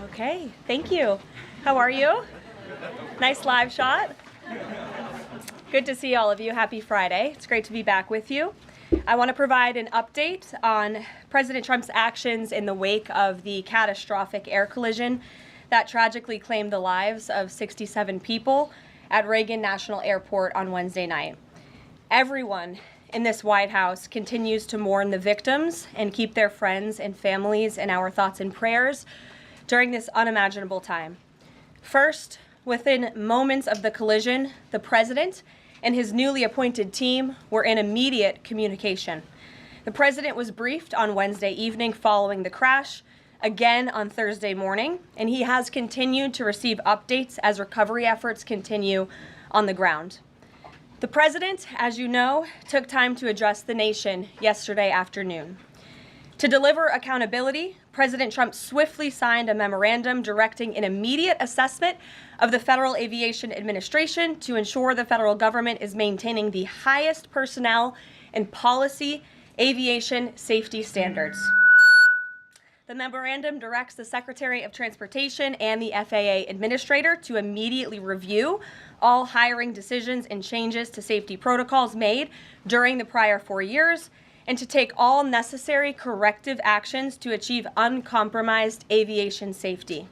Okay, thank you. How are you? Nice live shot. Good to see all of you. Happy Friday. It's great to be back with you. I want to provide an update on President Trump's actions in the wake of the catastrophic air collision that tragically claimed the lives of 67 people at Reagan National Airport on Wednesday night. Everyone in this White House continues to mourn the victims and keep their friends and families in our thoughts and prayers during this unimaginable time. First, within moments of the collision, the president and his newly appointed team were in immediate communication. The president was briefed on Wednesday evening following the crash, again on Thursday morning, and he has continued to receive updates as recovery efforts continue on the ground. The president, as you know, took time to address the nation yesterday afternoon. To deliver accountability, President Trump swiftly signed a memorandum directing an immediate assessment of the Federal Aviation Administration to ensure the federal government is maintaining the highest personnel and policy aviation safety standards. The memorandum directs the Secretary of Transportation and the FAA Administrator to immediately review all hiring decisions and changes to safety protocols made during the prior 4 years, and to take all necessary corrective actions to achieve uncompromised aviation safety.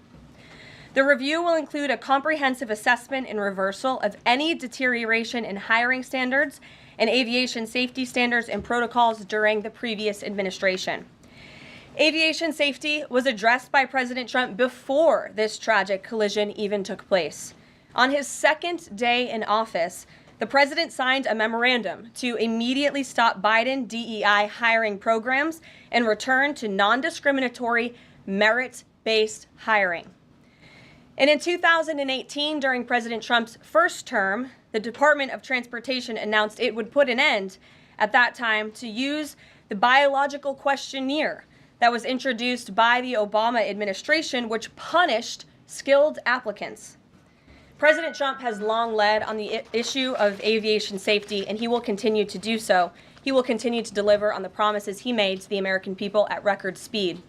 The review will include a comprehensive assessment and reversal of any deterioration in hiring standards and aviation safety standards and protocols during the previous administration. Aviation safety was addressed by President Trump before this tragic collision even took place. On his second day in office, the president signed a memorandum to immediately stop Biden DEI hiring programs and return to non-discriminatory, merit-based hiring. And in 2018, during President Trump's first term, the Department of Transportation announced it would put an end, at that time, to use the biological questionnaire that was introduced by the Obama administration, which punished skilled applicants. President Trump has long led on the issue of aviation safety, and he will continue to do so. He will continue to deliver on the promises he made to the American people at record speed.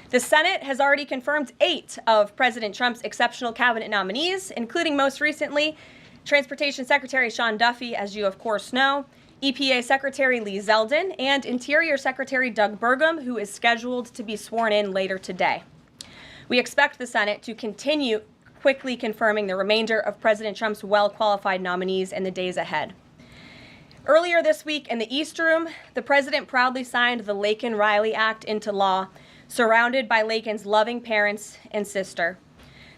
The Senate has already confirmed 8 of President Trump's exceptional cabinet nominees, including most recently Transportation Secretary Sean Duffy, as you of course know, EPA Secretary Lee Zeldin, and Interior Secretary Doug Burgum, who is scheduled to be sworn in later today. We expect the Senate to continue quickly confirming the remainder of President Trump's well-qualified nominees in the days ahead. Earlier this week in the East Room, the president proudly signed the Laken-Riley Act into law, surrounded by Laken's loving parents and sister.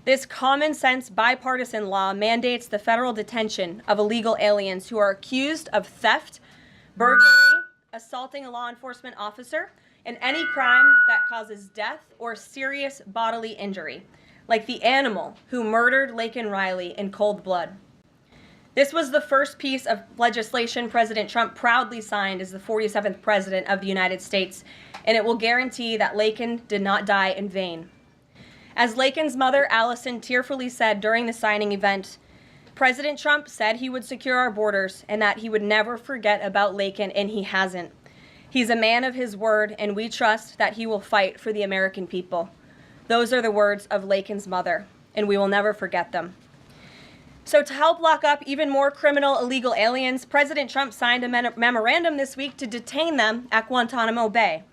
This common-sense bipartisan law mandates the federal detention of illegal aliens who are accused of theft, burglary, assaulting a law enforcement officer, and any crime that causes death or serious bodily injury, like the animal who murdered Laken Riley in cold blood. This was the first piece of legislation President Trump proudly signed as the 47th President of the United States, and it will guarantee that Laken did not die in vain. As Laken's mother, Allison, tearfully said during the signing event, President Trump said he would secure our borders and that he would never forget about Laken, and he hasn't. He's a man of his word, and we trust that he will fight for the American people. Those are the words of Laken's mother, and we will never forget them. So to help lock up even more criminal illegal aliens, President Trump signed a memorandum this week to detain them at Guantanamo Bay.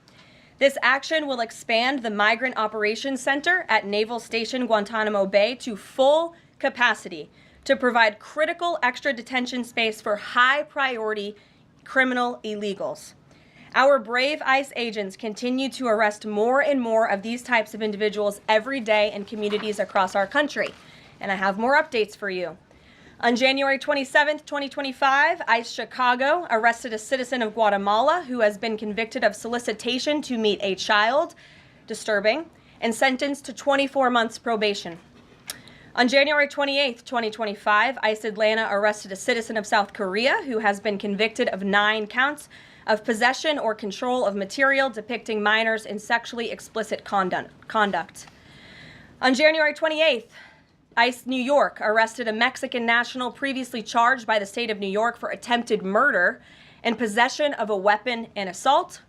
This action will expand the Migrant Operations Center at Naval Station Guantanamo Bay to full capacity to provide critical extra detention space for high-priority criminal illegals. Our brave ICE agents continue to arrest more and more of these types of individuals every day in communities across our country. And I have more updates for you. On January 27, 2025, ICE Chicago arrested a citizen of Guatemala who has been convicted of solicitation to meet a child, disturbing, and sentenced to 24 months probation. On January 28, 2025, ICE Atlanta arrested a citizen of South Korea who has been convicted of 9 counts of possession or control of material depicting minors in sexually explicit conduct. On January 28th, ICE New York arrested a Mexican national previously charged by the state of New York for attempted murder and possession of a weapon and assault.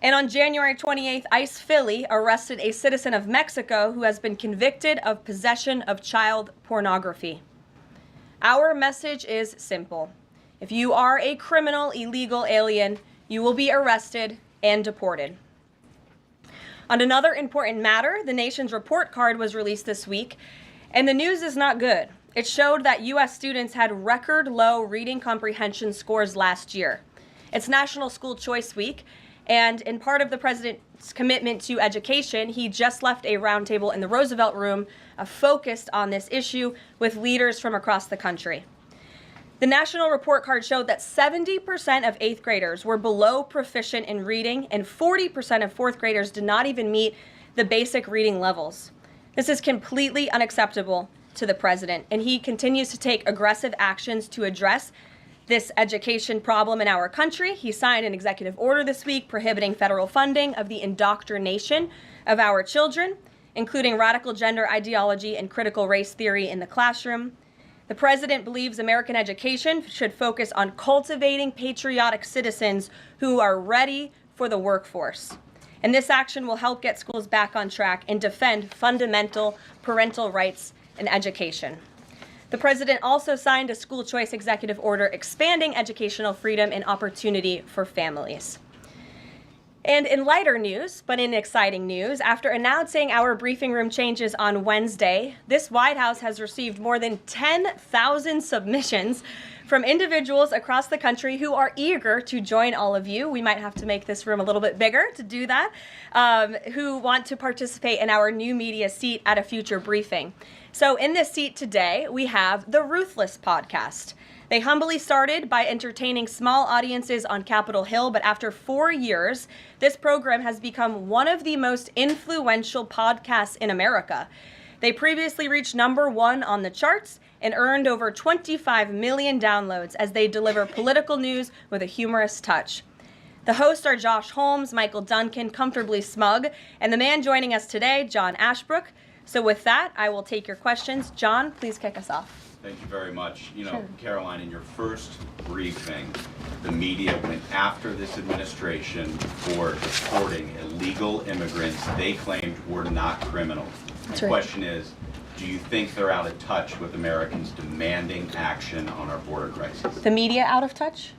And on January 28th, ICE Philly arrested a citizen of Mexico who has been convicted of possession of child pornography. Our message is simple. If you are a criminal, illegal alien, you will be arrested and deported. On another important matter, the nation's report card was released this week, and the news is not good. It showed that U.S. students had record low reading comprehension scores last year. It's National School Choice Week, and in part of the president's commitment to education, he just left a roundtable in the Roosevelt Room focused on this issue with leaders from across the country. The national report card showed that 70% of 8th graders were below proficient in reading, and 40% of 4th graders did not even meet the basic reading levels. This is completely unacceptable to the president, and he continues to take aggressive actions to address this education problem in our country. He signed an executive order this week prohibiting federal funding of the indoctrination of our children, including radical gender ideology and critical race theory in the classroom. The president believes American education should focus on cultivating patriotic citizens who are ready for the workforce. And this action will help get schools back on track and defend fundamental parental rights in education. The president also signed a school choice executive order expanding educational freedom and opportunity for families. And in lighter news, but in exciting news, after announcing our briefing room changes on Wednesday, this White House has received more than 10,000 submissions from individuals across the country who are eager to join all of you. We might have to make this room a little bit bigger to do that, who want to participate in our new media seat at a future briefing. So in this seat today, we have the Ruthless podcast. They humbly started by entertaining small audiences on Capitol Hill, but after 4 years, this program has become one of the most influential podcasts in America. They previously reached #1 on the charts and earned over 25 million downloads as they deliver political news with a humorous touch. The hosts are Josh Holmes, Michael Duncan, Comfortably Smug, and the man joining us today, John Ashbrook. So with that, I will take your questions. John, please kick us off. Thank you very much. Sure. Karoline, in your first briefing, the media went after this administration for deporting illegal immigrants they claimed were not criminals. That's My right. question is, do you think they're out of touch with Americans demanding action on our border crisis? The media out of touch?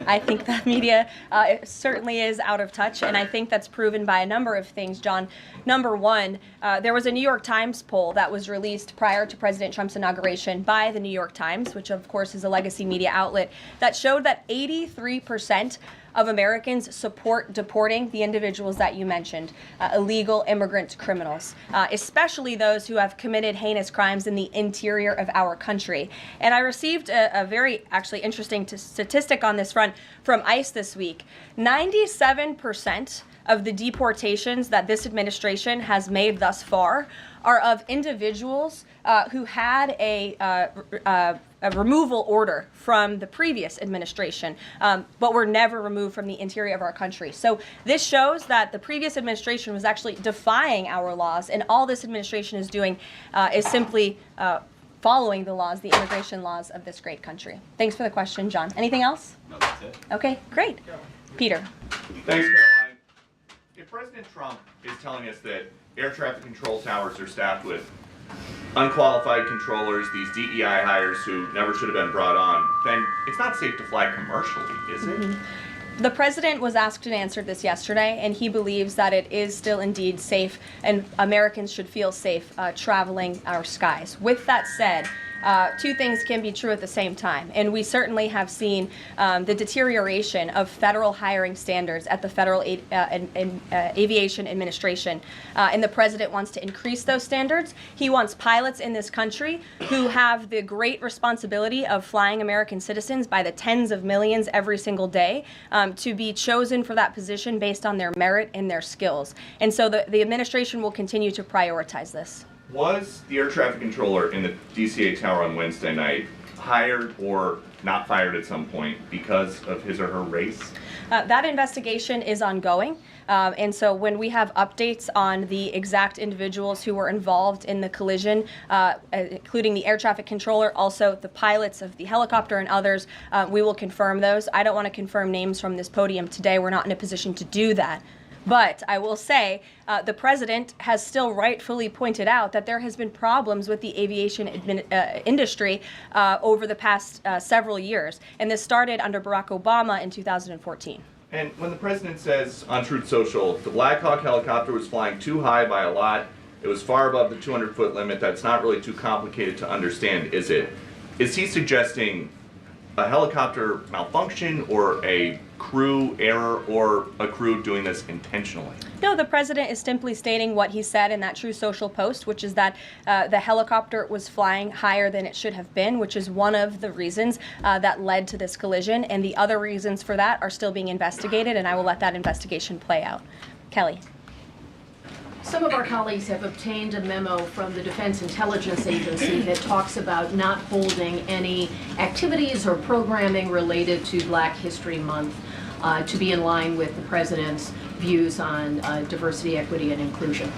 I think the media it certainly is out of touch, and I think that's proven by a number of things, John. #1, there was a New York Times poll that was released prior to President Trump's inauguration by the New York Times, which of course is a legacy media outlet, that showed that 83% of Americans support deporting the individuals that you mentioned, illegal immigrant criminals, especially those who have committed heinous crimes in the interior of our country. And I received a very actually interesting statistic on this front from ICE this week. 97% of the deportations that this administration has made thus far are of individuals who had a removal order from the previous administration, but were never removed from the interior of our country. So this shows that the previous administration was actually defying our laws, and all this administration is doing is simply following the laws, the immigration laws of this great country. Thanks for the question, John. Anything else? No, that's it. Okay, great. Peter. Thanks, Caroline. If President Trump is telling us that air traffic control towers are staffed with unqualified controllers, these DEI hires who never should have been brought on, then it's not safe to fly commercially, is it? The president was asked and answered this yesterday, and he believes that it is still indeed safe, and Americans should feel safe traveling our skies. With that said, two things can be true at the same time, and we certainly have seen the deterioration of federal hiring standards at the Federal Aviation Administration, and the president wants to increase those standards. He wants pilots in this country who have the great responsibility of flying American citizens by the tens of millions every single day to be chosen for that position based on their merit and their skills. And so the administration will continue to prioritize this. Was the air traffic controller in the DCA tower on Wednesday night hired or not fired at some point because of his or her race? That investigation is ongoing. And so when we have updates on the exact individuals who were involved in the collision, including the air traffic controller, also the pilots of the helicopter and others, we will confirm those. I don't want to confirm names from this podium today. We're not in a position to do that. But I will say the president has still rightfully pointed out that there has been problems with the aviation industry over the past several years. And this started under Barack Obama in 2014. And when the president says on Truth Social, the Black Hawk helicopter was flying too high by a lot, it was far above the 200-foot limit, that's not really too complicated to understand, is it? Is he suggesting a helicopter malfunction or a crew error or a crew doing this intentionally? No, the president is simply stating what he said in that Truth Social post, which is that the helicopter was flying higher than it should have been, which is one of the reasons that led to this collision. And the other reasons for that are still being investigated, and I will let that investigation play out. Kelly. Some of our colleagues have obtained a memo from the Defense Intelligence Agency that talks about not holding any activities or programming related to Black History Month to be in line with the president's views on diversity, equity, and inclusion.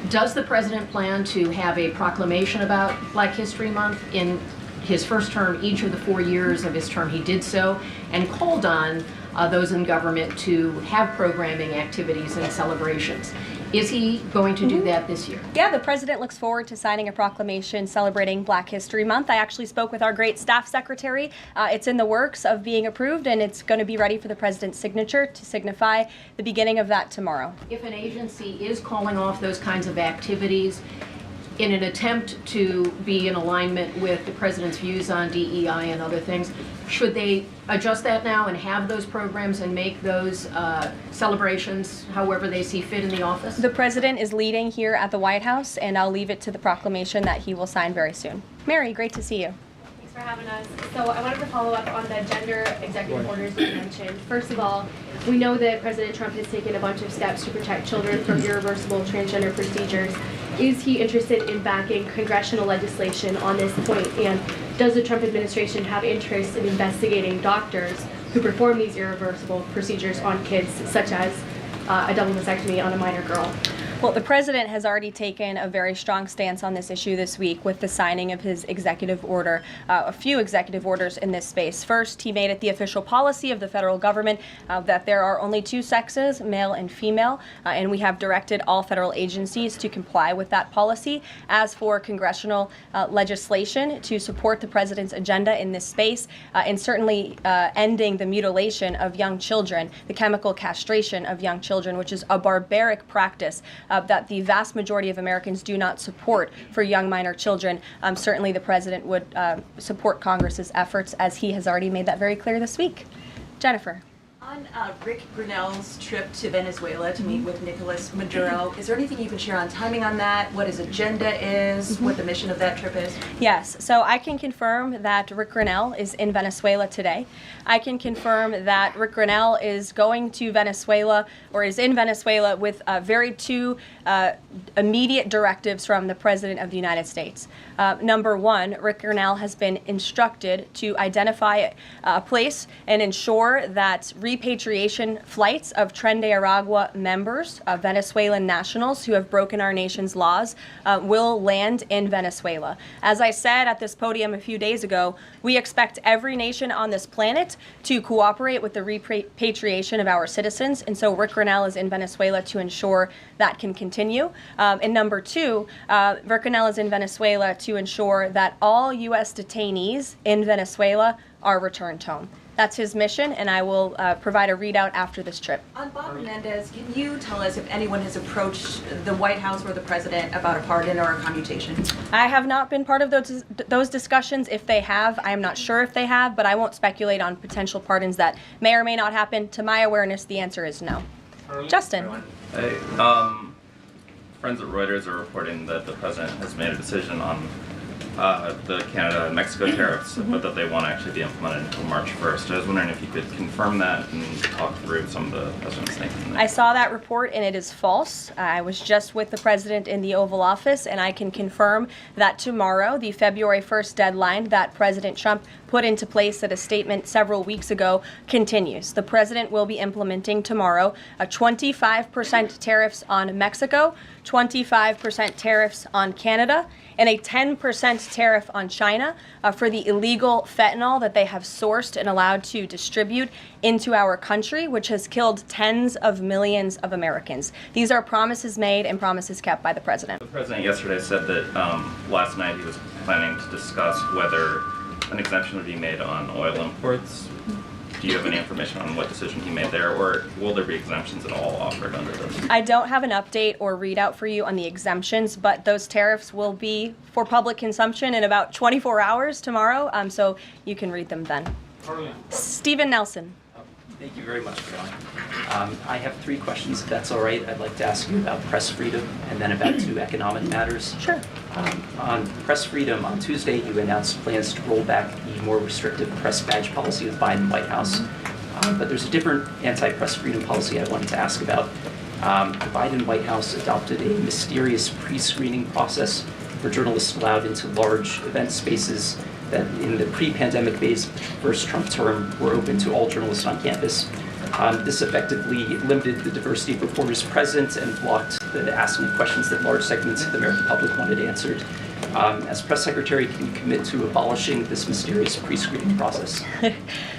Does the president plan to have a proclamation about Black History Month? In his first term, each of the 4 years of his term, he did so and called on those in government to have programming activities and celebrations. Is he going to do that this year? Yeah, the president looks forward to signing a proclamation celebrating Black History Month. I actually spoke with our great staff secretary. It's in the works of being approved, and it's going to be ready for the president's signature to signify the beginning of that tomorrow. If an agency is calling off those kinds of activities in an attempt to be in alignment with the president's views on DEI and other things, should they adjust that now and have those programs and make those celebrations however they see fit in the office? The president is leading here at the White House, and I'll leave it to the proclamation that he will sign very soon. Mary, great to see you. Thanks for having us. So I wanted to follow up on the gender executive orders you mentioned. First of all, we know that President Trump has taken a bunch of steps to protect children from irreversible transgender procedures. Is he interested in backing congressional legislation on this point? And does the Trump administration have interest in investigating doctors who perform these irreversible procedures on kids, such as a double mastectomy on a minor girl? Well, the president has already taken a very strong stance on this issue this week with the signing of his executive order, a few executive orders in this space. First, he made it the official policy of the federal government that there are only two sexes, male and female, and we have directed all federal agencies to comply with that policy. As for congressional legislation to support the president's agenda in this space, and certainly ending the mutilation of young children, the chemical castration of young children, which is a barbaric practice that the vast majority of Americans do not support for young minor children. Certainly the president would support Congress's efforts, as he has already made that very clear this week. Jennifer. On Rick Grinnell's trip to Venezuela to meet with Nicolas Maduro, is there anything you can share on timing on that, what his agenda is, what the mission of that trip is? Yes, so I can confirm that Rick Grinnell is in Venezuela today. I can confirm that Rick Grinnell is going to Venezuela, or is in Venezuela, with two immediate directives from the President of the United States. Number one, Rick Grinnell has been instructed to identify a place and ensure that repatriation flights of Tren de Aragua members, Venezuelan nationals who have broken our nation's laws, will land in Venezuela. As I said at this podium a few days ago, we expect every nation on this planet to cooperate with the repatriation of our citizens, and so Rick Grinnell is in Venezuela to ensure that can continue. And number two, Rick Grinnell is in Venezuela to ensure that all U.S. detainees in Venezuela are returned home. That's his mission, and I will provide a readout after this trip. On Bob Menendez, can you tell us if anyone has approached the White House or the president about a pardon or a commutation? I have not been part of those discussions. If they have, I am not sure if they have, but I won't speculate on potential pardons that may or may not happen. To my awareness, the answer is no. Justin. Hey, friends at Reuters are reporting that the president has made a decision on the Canada and Mexico tariffs, but that they won't actually be implemented until March 1st. I was wondering if you could confirm that and talk through some of the president's thinking. I saw that report, and it is false. I was just with the president in the Oval Office, and I can confirm that tomorrow, the February 1st deadline that President Trump put into place at a statement several weeks ago continues. The president will be implementing tomorrow a 25% tariffs on Mexico, 25% tariffs on Canada, and a 10% tariff on China for the illegal fentanyl that they have sourced and allowed to distribute into our country, which has killed tens of millions of Americans. These are promises made and promises kept by the president. The president yesterday said that last night he was planning to discuss whether an exemption would be made on oil imports. Do you have any information on what decision he made there, or will there be exemptions at all offered under this? I don't have an update or readout for you on the exemptions, but those tariffs will be for public consumption in about 24 hours tomorrow, so you can read them then. Karoline. Stephen Nelson. Thank you very much, Caroline. I have 3 questions, if that's all right. I'd like to ask you about press freedom and then about 2 economic matters. Sure. On press freedom, on Tuesday you announced plans to roll back the more restrictive press badge policy of the Biden White House. But there's a different anti-press freedom policy I wanted to ask about. The Biden White House adopted a mysterious pre-screening process for journalists allowed into large event spaces that in the pre-pandemic days of the first Trump term were open to all journalists on campus. This effectively limited the diversity of reporters present and blocked the asking of questions that large segments of the American public wanted answered. As press secretary, can you commit to abolishing this mysterious pre-screening process?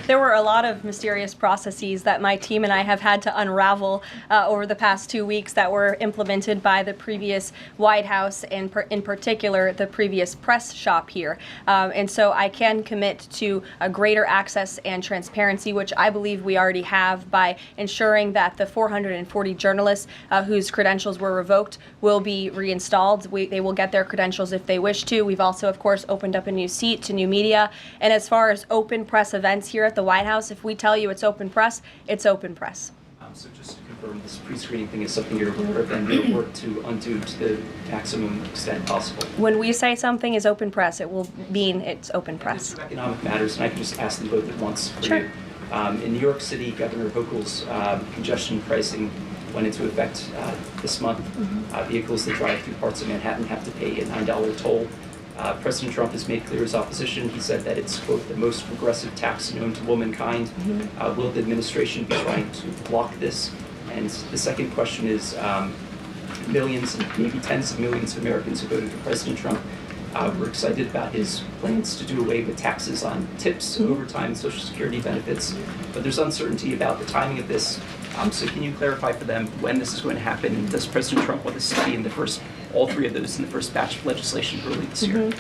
There were a lot of mysterious processes that my team and I have had to unravel over the past 2 weeks that were implemented by the previous White House and in particular the previous press shop here. And so I can commit to a greater access and transparency, which I believe we already have by ensuring that the 440 journalists whose credentials were revoked will be reinstalled. They will get their credentials if they wish to. We've also, of course, opened up a new seat to new media. And as far as open press events here at the White House, if we tell you it's open press, it's open press. So just to confirm, this pre-screening thing is something you're aware of and you'll work to undo to the maximum extent possible. When we say something is open press, it will mean it's open press. Economic matters, and I can just ask them both at once for Sure. you. In New York City, Governor Hochul's congestion pricing went into effect this month. Vehicles that drive through parts of Manhattan have to pay a $9 toll. President Trump has made clear his opposition. He said that it's, quote, the most regressive tax known to womankind. Will the administration be trying to block this? And the second question is, millions and maybe tens of millions of Americans who voted for President Trump were excited about his plans to do away with taxes on tips, overtime, Social Security benefits. But there's uncertainty about the timing of this. So can you clarify for them when this is going to happen? And does President Trump want this to be in the first, all 3 of those in the first batch of legislation early this year?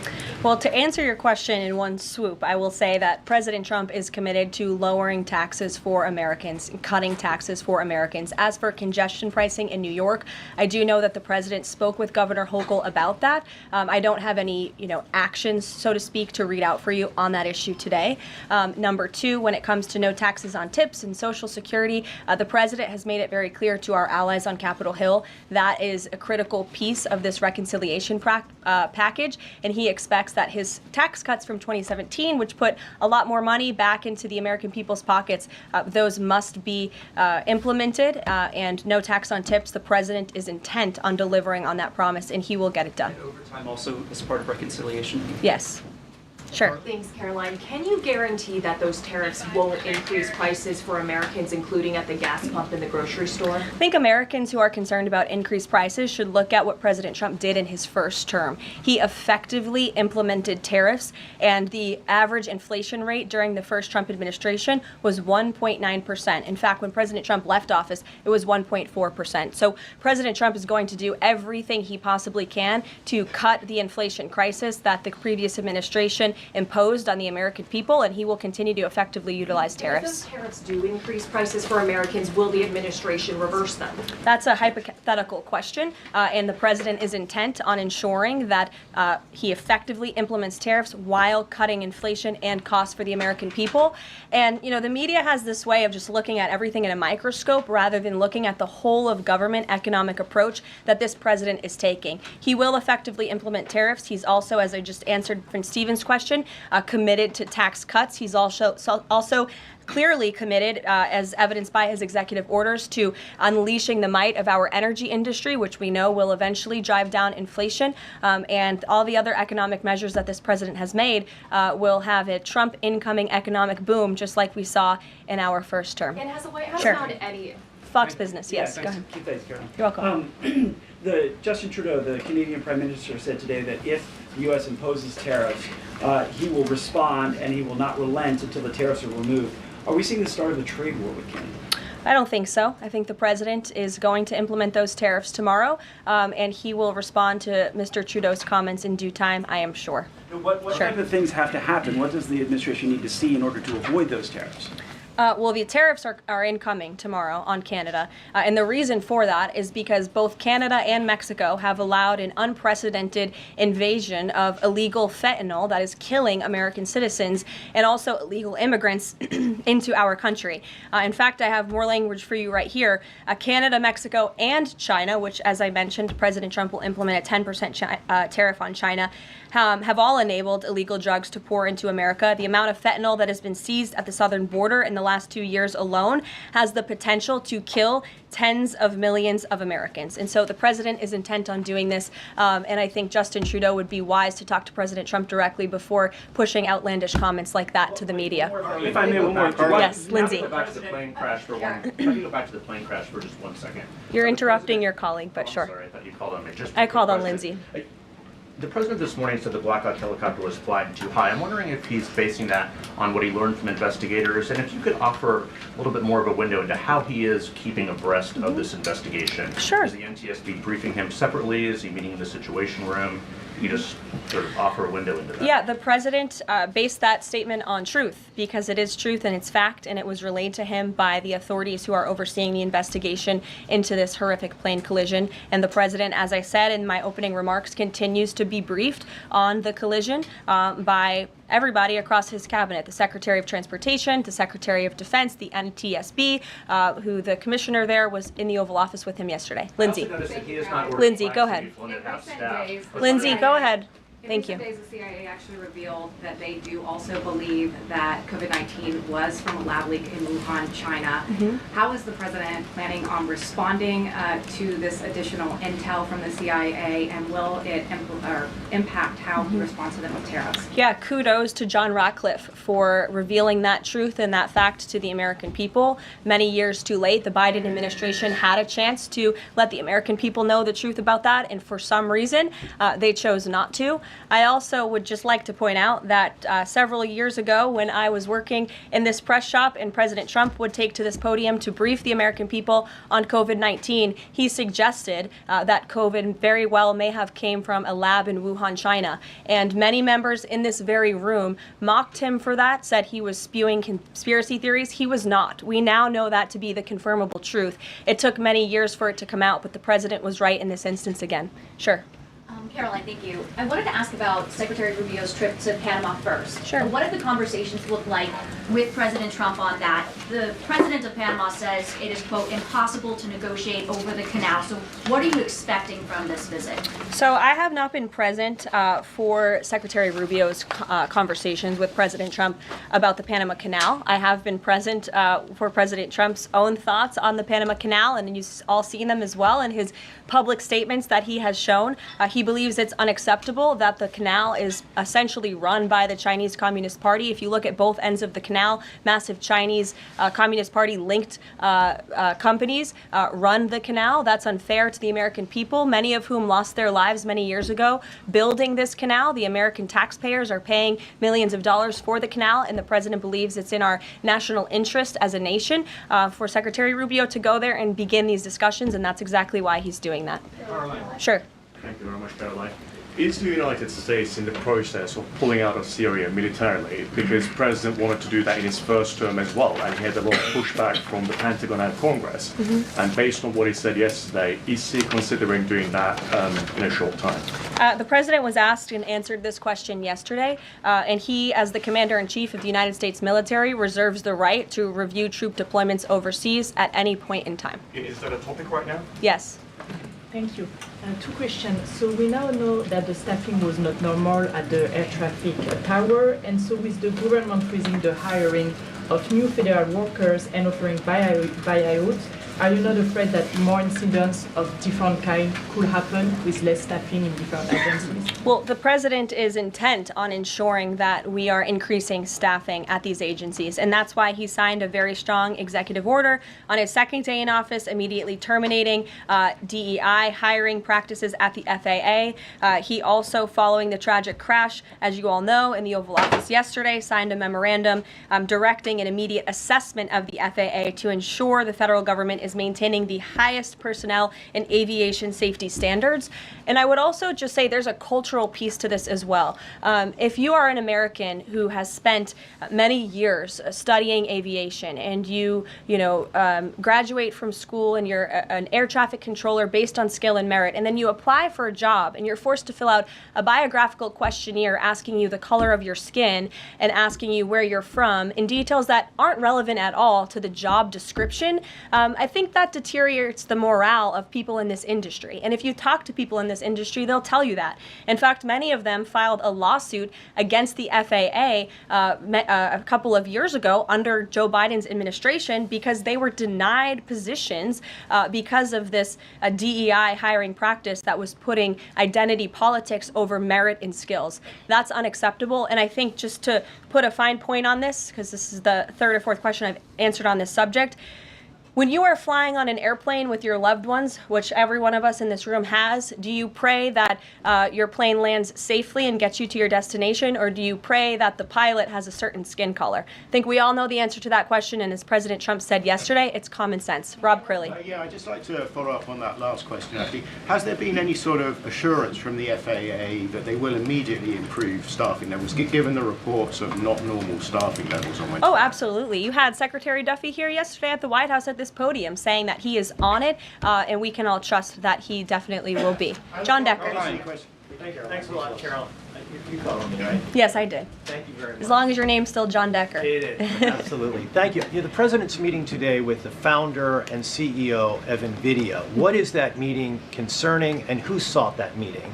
Well, to answer your question in one swoop, I will say that President Trump is committed to lowering taxes for Americans, cutting taxes for Americans. As for congestion pricing in New York, I do know that the president spoke with Governor Hochul about that. I don't have any, actions, so to speak, to read out for you on that issue today. Number 2, when it comes to no taxes on tips and Social Security, the president has made it very clear to our allies on Capitol Hill that is a critical piece of this reconciliation package, and he expects that his tax cuts from 2017, which put a lot more money back into the American people's pockets, those must be implemented, and no tax on tips. The president is intent on delivering on that promise, and he will get it done. And overtime also as part of reconciliation? Yes. Sure. Thanks, Caroline. Can you guarantee that those tariffs won't increase prices for Americans, including at the gas pump and the grocery store? I think Americans who are concerned about increased prices should look at what President Trump did in his first term. He effectively implemented tariffs, and the average inflation rate during the first Trump administration was 1.9%. In fact, when President Trump left office, it was 1.4%. So President Trump is going to do everything he possibly can to cut the inflation crisis that the previous administration imposed on the American people, and he will continue to effectively utilize tariffs. If those tariffs do increase prices for Americans, will the administration reverse them? That's a hypothetical question, and the president is intent on ensuring that he effectively implements tariffs while cutting inflation and costs for the American people. And, the media has this way of just looking at everything in a microscope rather than looking at the whole of government economic approach that this president is taking. He will effectively implement tariffs. He's also, as I just answered from Stephen's question, administration, committed to tax cuts. He's also clearly committed, as evidenced by his executive orders, to unleashing the might of our energy industry, which we know will eventually drive down inflation, and all the other economic measures that this president has made will have a Trump incoming economic boom, just like we saw in our first term. And has the White House Sure. found any? Fox Business, yes, Yeah, go thanks. ahead. Keep that, Caroline. You're welcome. Justin Trudeau, the Canadian Prime Minister, said today that if the U.S. imposes tariffs, he will respond and he will not relent until the tariffs are removed. Are we seeing the start of a trade war with Canada? I don't think so. I think the president is going to implement those tariffs tomorrow, and he will respond to Mr. Trudeau's comments in due time, I am sure. What Sure. type of things have to happen? What does the administration need to see in order to avoid those tariffs? Well, the tariffs are incoming tomorrow on Canada. And the reason for that is because both Canada and Mexico have allowed an unprecedented invasion of illegal fentanyl that is killing American citizens and also illegal immigrants into our country. In fact, I have more language for you right here. Canada, Mexico, and China, which, as I mentioned, President Trump will implement a 10% tariff on China, have all enabled illegal drugs to pour into America. The amount of fentanyl that has been seized at the southern border in the last 2 years alone has the potential to kill tens of millions of Americans. And so the president is intent on doing this. And I think Justin Trudeau would be wise to talk to President Trump directly before pushing outlandish comments like that to the media. If I may, one more. Yes, Lindsay. Can I go back to the plane crash for one? Can I go back to the plane crash for just 1 second? You're interrupting your colleague, but Oh, sure. I'm sorry, I thought you called on me. Just I called on President. Lindsay. The president this morning said the Black Hawk helicopter was flying too high. I'm wondering if he's basing that on what he learned from investigators, and if you could offer a little bit more of a window into how he is keeping abreast of this investigation. Sure. Is the NTSB briefing him separately? Is he meeting in the Situation Room? You just sort of offer a window into that. Yeah, the president based that statement on truth because it is truth and it's fact, and it was relayed to him by the authorities who are overseeing the investigation into this horrific plane collision. And the president, as I said in my opening remarks, continues to be briefed on the collision by everybody across his cabinet, the Secretary of Transportation, the Secretary of Defense, the NTSB, who the commissioner there was in the Oval Office with him yesterday. Lindsay. I also noticed that he is not ordering Lindsay, flights go to ahead. be flown at half staff. Lindsay, go ahead. Thank you. In recent days, the CIA actually revealed that they do also believe that COVID-19 was from a lab leak in Wuhan, China. How is the president planning on responding to this additional intel from the CIA, and will it impact how he responds to them with tariffs? Yeah, kudos to John Ratcliffe for revealing that truth and that fact to the American people. Many years too late, the Biden administration had a chance to let the American people know the truth about that, and for some reason, they chose not to. I also would just like to point out that several years ago, when I was working in this press shop and President Trump would take to this podium to brief the American people on COVID-19, he suggested that COVID very well may have came from a lab in Wuhan, China. And many members in this very room mocked him for that, said he was spewing conspiracy theories. He was not. We now know that to be the confirmable truth. It took many years for it to come out, but the president was right in this instance again. Sure. Caroline, thank you. I wanted to ask about Secretary Rubio's trip to Panama first. Sure. What did the conversations look like with President Trump on that? The president of Panama says it is, quote, impossible to negotiate over the canal. So what are you expecting from this visit? So I have not been present for Secretary Rubio's conversations with President Trump about the Panama Canal. I have been present for President Trump's own thoughts on the Panama Canal, and you've all seen them as well in his public statements that he has shown. He believes it's unacceptable that the canal is essentially run by the Chinese Communist Party. If you look at both ends of the canal, massive Chinese Communist Party linked companies run the canal. That's unfair to the American people, many of whom lost their lives many years ago building this canal. The American taxpayers are paying millions of dollars for the canal, and the president believes it's in our national interest as a nation for Secretary Rubio to go there and begin these discussions, and that's exactly why he's doing that. Caroline. Sure. Thank you very much, Caroline. Is the United States in the process of pulling out of Syria militarily? Because the president wanted to do that in his first term as well, and he had a lot of pushback from the Pentagon and Congress. And based on what he said yesterday, is he considering doing that in a short time? The president was asked and answered this question yesterday, and he, as the commander-in-chief of the United States military, reserves the right to review troop deployments overseas at any point in time. Is that a topic right now? Yes. Thank you. Two questions. So we now know that the staffing was not normal at the air traffic tower, and so with the government freezing the hiring of new federal workers and offering buyouts, are you not afraid that more incidents of different kind could happen with less staffing in different agencies? Well, the president is intent on ensuring that we are increasing staffing at these agencies, and that's why he signed a very strong executive order on his second day in office, immediately terminating DEI hiring practices at the FAA. He also, following the tragic crash, as you all know, in the Oval Office yesterday, signed a memorandum directing an immediate assessment of the FAA to ensure the federal government is maintaining the highest personnel and aviation safety standards. And I would also just say there's a cultural piece to this as well. If you are an American who has spent many years studying aviation and you graduate from school and you're an air traffic controller based on skill and merit, and then you apply for a job and you're forced to fill out a biographical questionnaire asking you the color of your skin and asking you where you're from in details that aren't relevant at all to the job description, I think that deteriorates the morale of people in this industry. And if you talk to people in this industry, they'll tell you that. In fact, many of them filed a lawsuit against the FAA a couple of years ago under Joe Biden's administration because they were denied positions because of this DEI hiring practice that was putting identity politics over merit and skills. That's unacceptable. And I think just to put a fine point on this, because this is the third or fourth question I've answered on this subject, when you are flying on an airplane with your loved ones, which every one of us in this room has, do you pray that your plane lands safely and gets you to your destination, or do you pray that the pilot has a certain skin color? I think we all know the answer to that question, and as President Trump said yesterday, it's common sense. Rob Crilly. Yeah, I'd just like to follow up on that last question, actually. Has there been any sort of assurance from the FAA that they will immediately improve staffing levels, given the reports of not normal staffing levels on Wednesday? Oh, absolutely. You had Secretary Duffy here yesterday at the White House at this podium saying that he is on it, and we can all trust that he definitely will be. John Decker. Thanks a lot, Carol. You called on me, right? Yes, I did. Thank you very much. As long as your name's still John Decker. It is, absolutely. Thank you. The president's meeting today with the founder and CEO of NVIDIA. What is that meeting concerning, and who sought that meeting?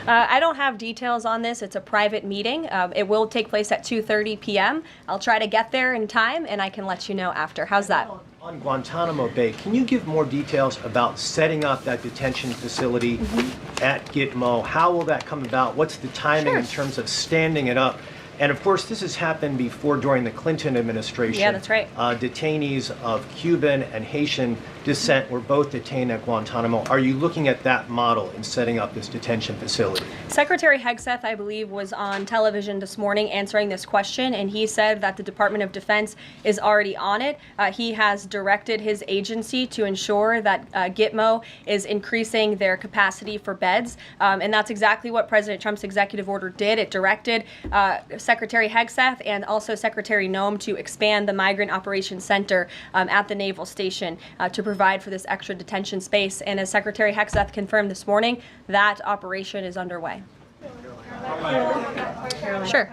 I don't have details on this. It's a private meeting. It will take place at 2:30 p.m. I'll try to get there in time, and I can let you know after. How's that? On Guantanamo Bay, can you give more details about setting up that detention facility at Gitmo? How will that come about? What's the timing in terms of standing it up? And of course, this has happened before during the Clinton administration. Yeah, that's right. Detainees of Cuban and Haitian descent were both detained at Guantanamo. Are you looking at that model in setting up this detention facility? Secretary Hegseth, I believe, was on television this morning answering this question, and he said that the Department of Defense is already on it. He has directed his agency to ensure that Gitmo is increasing their capacity for beds, and that's exactly what President Trump's executive order did. It directed Secretary Hegseth and also Secretary Noem to expand the Migrant Operations Center at the Naval Station to provide for this extra detention space. And as Secretary Hegseth confirmed this morning, that operation is underway. Sure.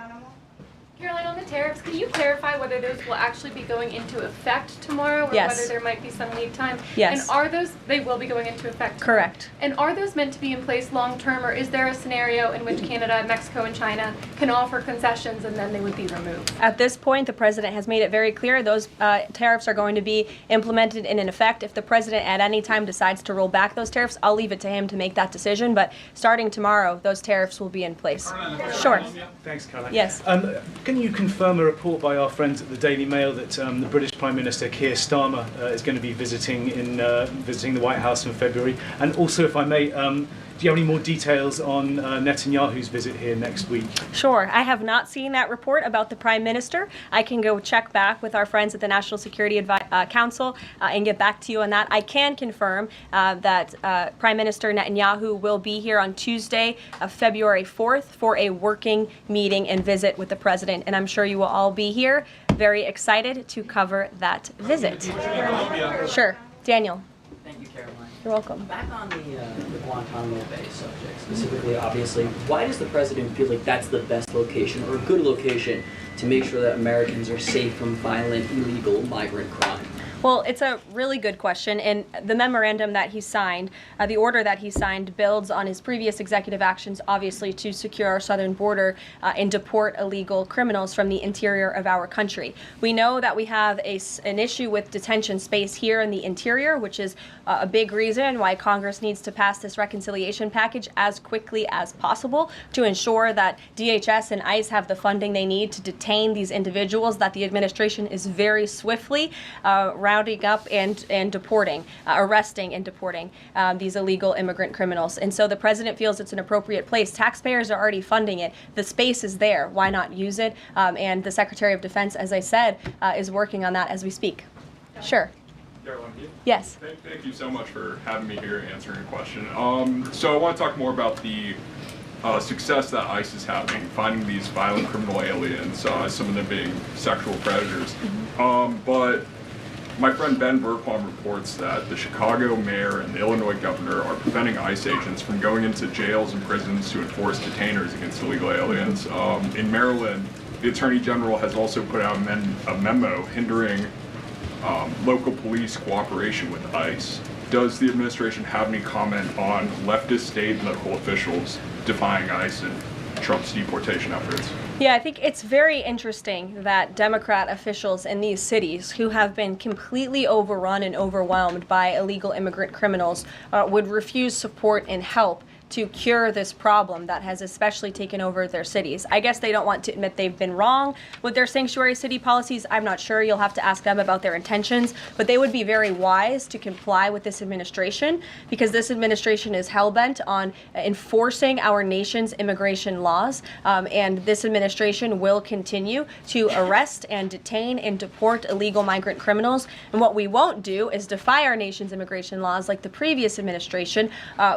Caroline, on the tariffs, can you clarify whether those will actually be going into effect tomorrow, or Yes. whether there might be some lead time? Yes. And are those, they will be going into effect? Correct. And are those meant to be in place long term, or is there a scenario in which Canada, Mexico, and China can offer concessions and then they would be removed? At this point, the president has made it very clear those tariffs are going to be implemented and in effect. If the president at any time decides to roll back those tariffs, I'll leave it to him to make that decision. But starting tomorrow, those tariffs will be in place. Sure. Thanks, Caroline. Yes. Can you confirm a report by our friends at the Daily Mail that the British Prime Minister Keir Starmer is going to be visiting the White House in February? And also, if I may, do you have any more details on Netanyahu's visit here next week? Sure. I have not seen that report about the Prime Minister. I can go check back with our friends at the National Security Council and get back to you on that. I can confirm that Prime Minister Netanyahu will be here on Tuesday, February 4th, for a working meeting and visit with the President. And I'm sure you will all be here, very excited to cover that visit. Sure. Daniel. Thank you, Caroline. You're welcome. Back on the Guantanamo Bay subject, specifically, obviously, why does the president feel like that's the best location or a good location to make sure that Americans are safe from violent, illegal migrant crime? Well, it's a really good question, and the memorandum that he signed, the order that he signed, builds on his previous executive actions, obviously, to secure our southern border and deport illegal criminals from the interior of our country. We know that we have an issue with detention space here in the interior, which is a big reason why Congress needs to pass this reconciliation package as quickly as possible to ensure that DHS and ICE have the funding they need to detain these individuals that the administration is very swiftly rounding up and deporting, arresting and deporting these illegal immigrant criminals. And so the president feels it's an appropriate place. Taxpayers are already funding it. The space is there. Why not use it? And the Secretary of Defense, as I said, is working on that as we speak. Sure. Karoline Leavitt? Yes. Thank you so much for having me here answering a question. So I want to talk more about the success that ICE is having finding these violent criminal aliens, some of them being sexual predators. But my friend Ben Bergquam reports that the Chicago mayor and the Illinois governor are preventing ICE agents from going into jails and prisons to enforce detainers against illegal aliens. In Maryland, the Attorney General has also put out a memo hindering local police cooperation with ICE. Does the administration have any comment on leftist state and local officials defying ICE and Trump's deportation efforts? Yeah, I think it's very interesting that Democrat officials in these cities who have been completely overrun and overwhelmed by illegal immigrant criminals would refuse support and help to cure this problem that has especially taken over their cities. I guess they don't want to admit they've been wrong with their sanctuary city policies. I'm not sure. You'll have to ask them about their intentions, but they would be very wise to comply with this administration because this administration is hell-bent on enforcing our nation's immigration laws, and this administration will continue to arrest and detain and deport illegal migrant criminals. And what we won't do is defy our nation's immigration laws like the previous administration,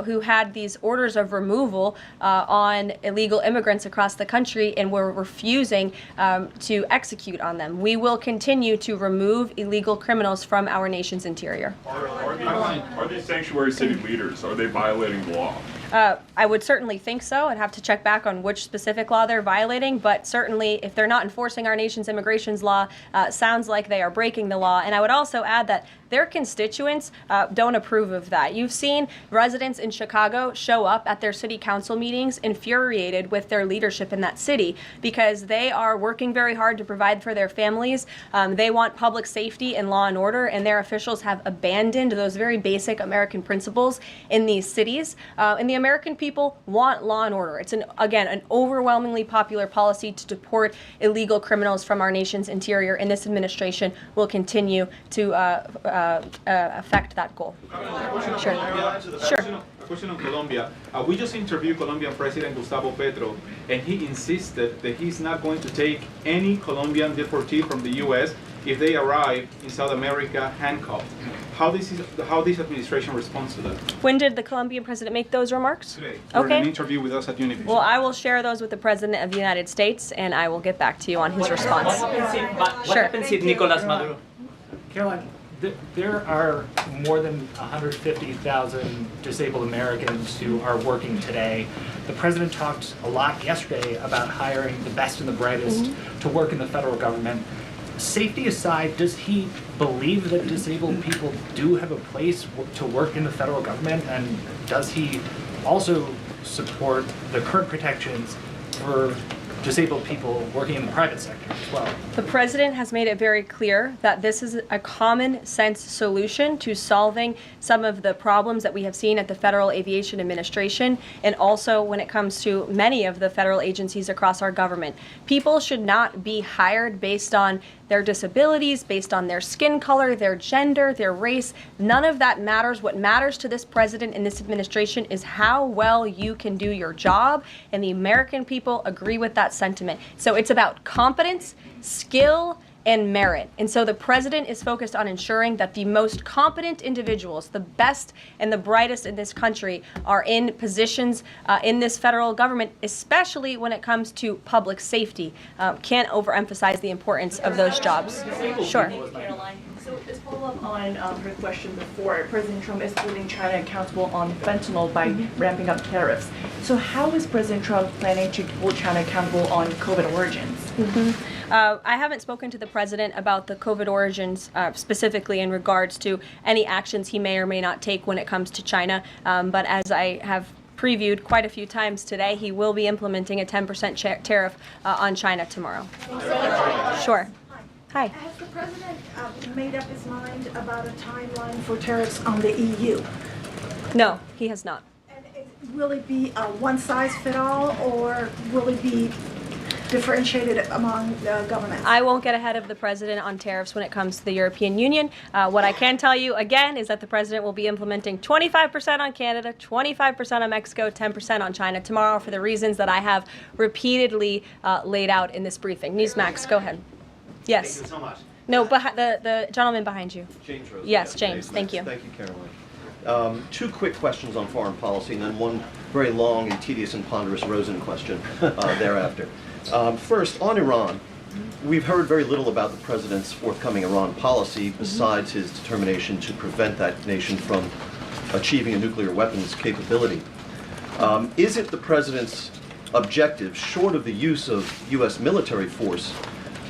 who had these orders of removal on illegal immigrants across the country and were refusing to execute on them. We will continue to remove illegal criminals from our nation's interior. Are these sanctuary city leaders, are they violating the law? I would certainly think so. I'd have to check back on which specific law they're violating, but certainly if they're not enforcing our nation's immigration law, sounds like they are breaking the law. And I would also add that their constituents don't approve of that. You've seen residents in Chicago show up at their city council meetings infuriated with their leadership in that city because they are working very hard to provide for their families. They want public safety and law and order, and their officials have abandoned those very basic American principles in these cities. And the American people want law and order. It's, again, an overwhelmingly popular policy to deport illegal criminals from our nation's interior, and this administration will continue to affect that goal. Sure. A question on Colombia. We just interviewed Colombian President Gustavo Petro, and he insisted that he's not going to take any Colombian deportee from the U.S. if they arrive in South America handcuffed. How this administration responds to that? When did the Colombian president make those remarks? Today, for an interview with us at Univision. Well, I will share those with the President of the United States, and I will get back to you on his response. What happens if Nicolas Maduro? Caroline, there are more than 150,000 disabled Americans who are working today. The president talked a lot yesterday about hiring the best and the brightest to work in the federal government. Safety aside, does he believe that disabled people do have a place to work in the federal government? And does he also support the current protections for disabled people working in the private sector as well? The president has made it very clear that this is a common sense solution to solving some of the problems that we have seen at the Federal Aviation Administration and also when it comes to many of the federal agencies across our government. People should not be hired based on their disabilities, based on their skin color, their gender, their race. None of that matters. What matters to this president and this administration is how well you can do your job, and the American people agree with that sentiment. So it's about competence, skill, and merit. And so the president is focused on ensuring that the most competent individuals, the best and the brightest in this country, are in positions in this federal government, especially when it comes to public safety. Can't overemphasize the importance of those jobs. Sure. Caroline. So as follow-up on her question before, President Trump is holding China accountable on fentanyl by ramping up tariffs. So how is President Trump planning to hold China accountable on COVID origins? I haven't spoken to the president about the COVID origins specifically in regards to any actions he may or may not take when it comes to China. But as I have previewed quite a few times today, he will be implementing a 10% tariff on China tomorrow. Sure. Hi. Has the president made up his mind about a timeline for tariffs on the EU? No, he has not. Will it be a one-size-fit-all, or will it be differentiated among governments? I won't get ahead of the president on tariffs when it comes to the European Union. What I can tell you, again, is that the president will be implementing 25% on Canada, 25% on Mexico, 10% on China tomorrow for the reasons that I have repeatedly laid out in this briefing. Newsmax, go ahead. Yes. Thank you so much. No, the gentleman behind you. James Rose. Yes, James. Thank you. Thank you, Caroline. Two quick questions on foreign policy, and then one very long and tedious and ponderous Rosen question thereafter. First, on Iran, we've heard very little about the president's forthcoming Iran policy besides his determination to prevent that nation from achieving a nuclear weapons capability. Is it the president's objective, short of the use of U.S. military force,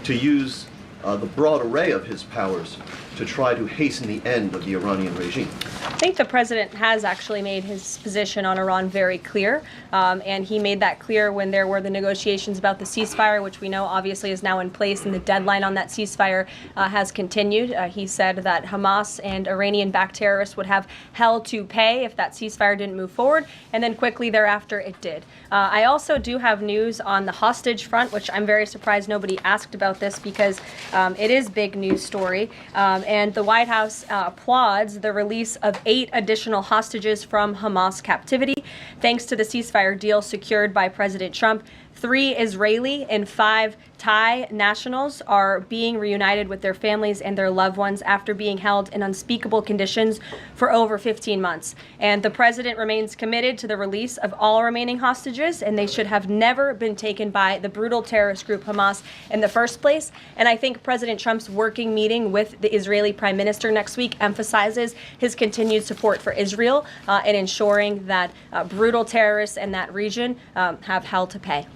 to use the broad array of his powers to try to hasten the end of the Iranian regime? I think the president has actually made his position on Iran very clear, and he made that clear when there were the negotiations about the ceasefire, which we know obviously is now in place, and the deadline on that ceasefire has continued. He said that Hamas and Iranian-backed terrorists would have hell to pay if that ceasefire didn't move forward, and then quickly thereafter it did. I also do have news on the hostage front, which I'm very surprised nobody asked about this because it is big news story, and the White House applauds the release of 8 additional hostages from Hamas captivity, thanks to the ceasefire deal secured by President Trump. 3 Israeli and 5 Thai nationals are being reunited with their families and their loved ones after being held in unspeakable conditions for over 15 months. And the president remains committed to the release of all remaining hostages, and they should have never been taken by the brutal terrorist group Hamas in the first place. And I think President Trump's working meeting with the Israeli Prime Minister next week emphasizes his continued support for Israel and ensuring that brutal terrorists in that region have hell to pay.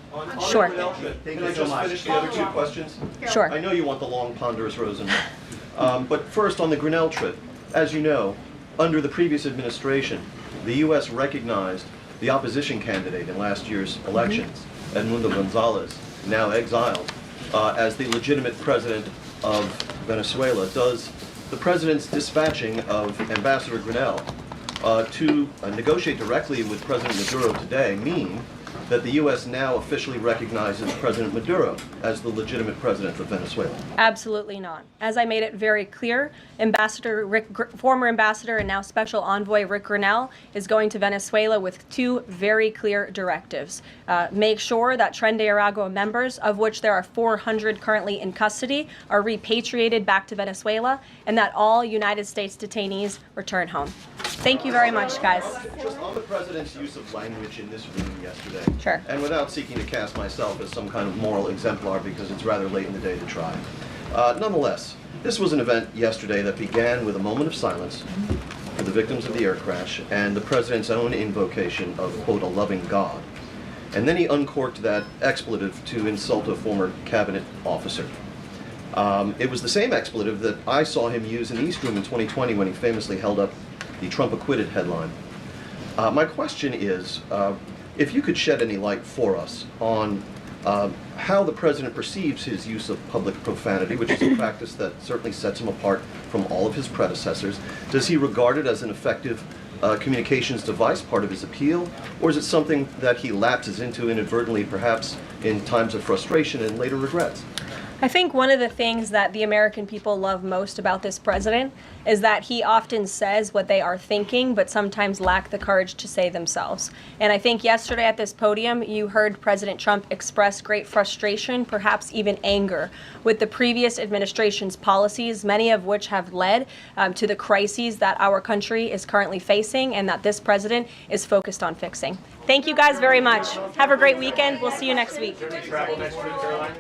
Sure. Can I just finish the other 2 questions? Sure. I know you want the long, ponderous Rosen. But first, on the Grinnell trip, as you know, under the previous administration, the U.S. recognized the opposition candidate in last year's elections, Edmundo Gonzalez, now exiled, as the legitimate president of Venezuela. Does the president's dispatching of Ambassador Grinnell to negotiate directly with President Maduro today mean that the U.S. now officially recognizes President Maduro as the legitimate president of Venezuela? Absolutely not. As I made it very clear, former ambassador and now special envoy Rick Grinnell is going to Venezuela with 2 very clear directives. Make sure that Tren de Aragua members, of which there are 400 currently in custody, are repatriated back to Venezuela, and that all United States detainees return home. Thank you very much, guys. Just on the president's use of language in this room yesterday, Sure. and without seeking to cast myself as some kind of moral exemplar because it's rather late in the day to try. Nonetheless, this was an event yesterday that began with a moment of silence for the victims of the air crash and the president's own invocation of, quote, a loving God. And then he uncorked that expletive to insult a former cabinet officer. It was the same expletive that I saw him use in the East Room in 2020 when he famously held up the Trump acquitted headline. My question is, if you could shed any light for us on how the president perceives his use of public profanity, which is a practice that certainly sets him apart from all of his predecessors. Does he regard it as an effective communications device, part of his appeal, or is it something that he lapses into inadvertently, perhaps in times of frustration and later regrets? I think one of the things that the American people love most about this president is that he often says what they are thinking, but sometimes lack the courage to say themselves. And I think yesterday at this podium, you heard President Trump express great frustration, perhaps even anger, with the previous administration's policies, many of which have led to the crises that our country is currently facing and that this president is focused on fixing. Thank you guys very much. Have a great weekend. We'll see you next week. Travel next week, Caroline?